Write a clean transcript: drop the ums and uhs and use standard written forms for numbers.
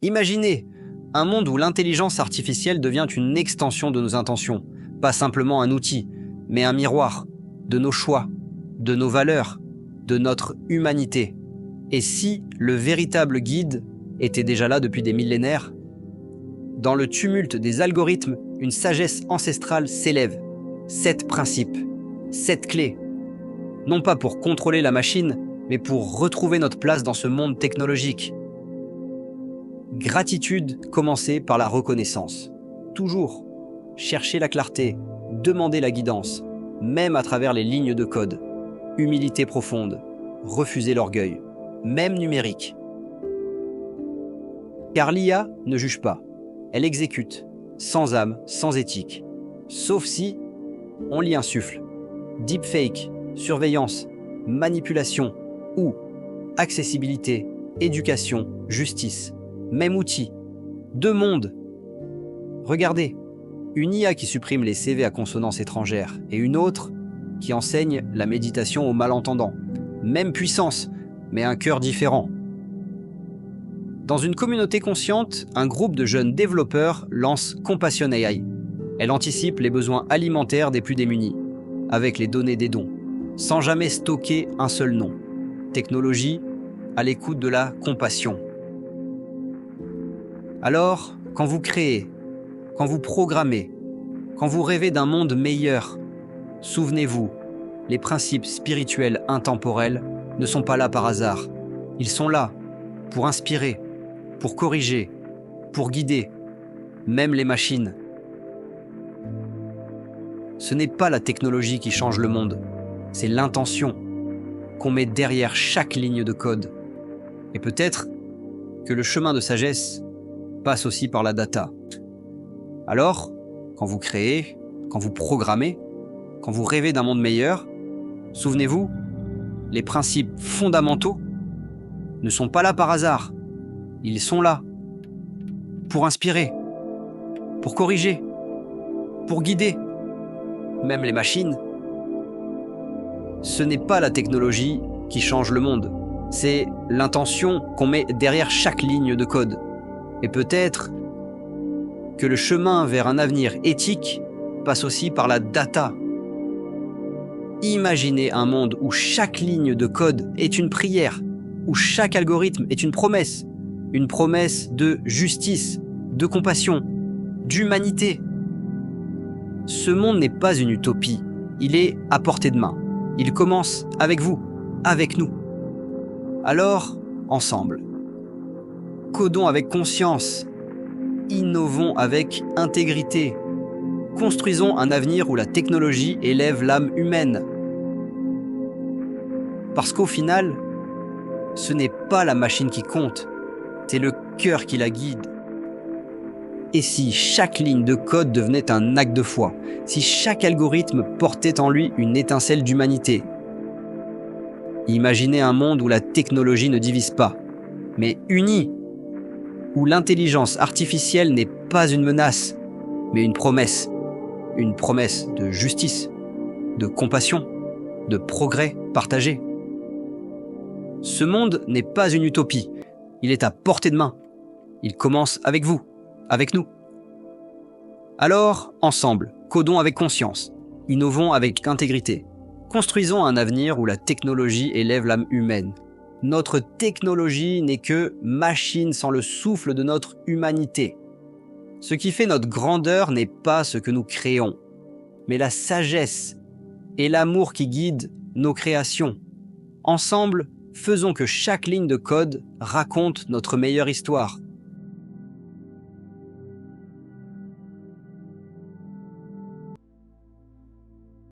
Imaginez un monde où l'intelligence artificielle devient une extension de nos intentions, pas simplement un outil, mais un miroir de nos choix, de nos valeurs, de notre humanité. Et si le véritable guide était déjà là depuis des millénaires? Dans le tumulte des algorithmes, une sagesse ancestrale s'élève. 7 principes, 7 clés. Non pas pour contrôler la machine, mais pour retrouver notre place dans ce monde technologique. Gratitude commencer par la reconnaissance. Toujours. Chercher la clarté, demander la guidance, même à travers les lignes de code. Humilité profonde, refuser l'orgueil, même numérique. Car l'IA ne juge pas, elle exécute, sans âme, sans éthique. Sauf si on l'y insuffle. Deepfake, surveillance, manipulation ou accessibilité, éducation, justice. Même outil. 2 mondes. Regardez, une IA qui supprime les CV à consonance étrangère et une autre qui enseigne la méditation aux malentendants. Même puissance, mais un cœur différent. Dans une communauté consciente, un groupe de jeunes développeurs lance Compassion AI. Elle anticipe les besoins alimentaires des plus démunis, avec les données des dons, sans jamais stocker un seul nom. Technologie à l'écoute de la compassion. Alors, quand vous créez, quand vous programmez, quand vous rêvez d'un monde meilleur, souvenez-vous, les principes spirituels intemporels ne sont pas là par hasard. Ils sont là pour inspirer, pour corriger, pour guider, même les machines. Ce n'est pas la technologie qui change le monde, c'est l'intention qu'on met derrière chaque ligne de code. Et peut-être que le chemin de sagesse passe aussi par la data. Alors, quand vous créez, quand vous programmez, quand vous rêvez d'un monde meilleur, souvenez-vous, les principes fondamentaux ne sont pas là par hasard. Ils sont là pour inspirer, pour corriger, pour guider, même les machines. Ce n'est pas la technologie qui change le monde, c'est l'intention qu'on met derrière chaque ligne de code. Et peut-être que le chemin vers un avenir éthique passe aussi par la data. Imaginez un monde où chaque ligne de code est une prière, où chaque algorithme est une promesse de justice, de compassion, d'humanité. Ce monde n'est pas une utopie, il est à portée de main. Il commence avec vous, avec nous. Alors, ensemble, codons avec conscience, innovons avec intégrité, construisons un avenir où la technologie élève l'âme humaine. Parce qu'au final, ce n'est pas la machine qui compte, c'est le cœur qui la guide. Et si chaque ligne de code devenait un acte de foi, si chaque algorithme portait en lui une étincelle d'humanité? Imaginez un monde où la technologie ne divise pas, mais unit, où l'intelligence artificielle n'est pas une menace, mais une promesse de justice, de compassion, de progrès partagé. Ce monde n'est pas une utopie, il est à portée de main. Il commence avec vous, avec nous. Alors, ensemble, codons avec conscience, innovons avec intégrité, construisons un avenir où la technologie élève l'âme humaine. Notre technologie n'est que machine sans le souffle de notre humanité. Ce qui fait notre grandeur n'est pas ce que nous créons, mais la sagesse et l'amour qui guident nos créations. Ensemble, faisons que chaque ligne de code raconte notre meilleure histoire.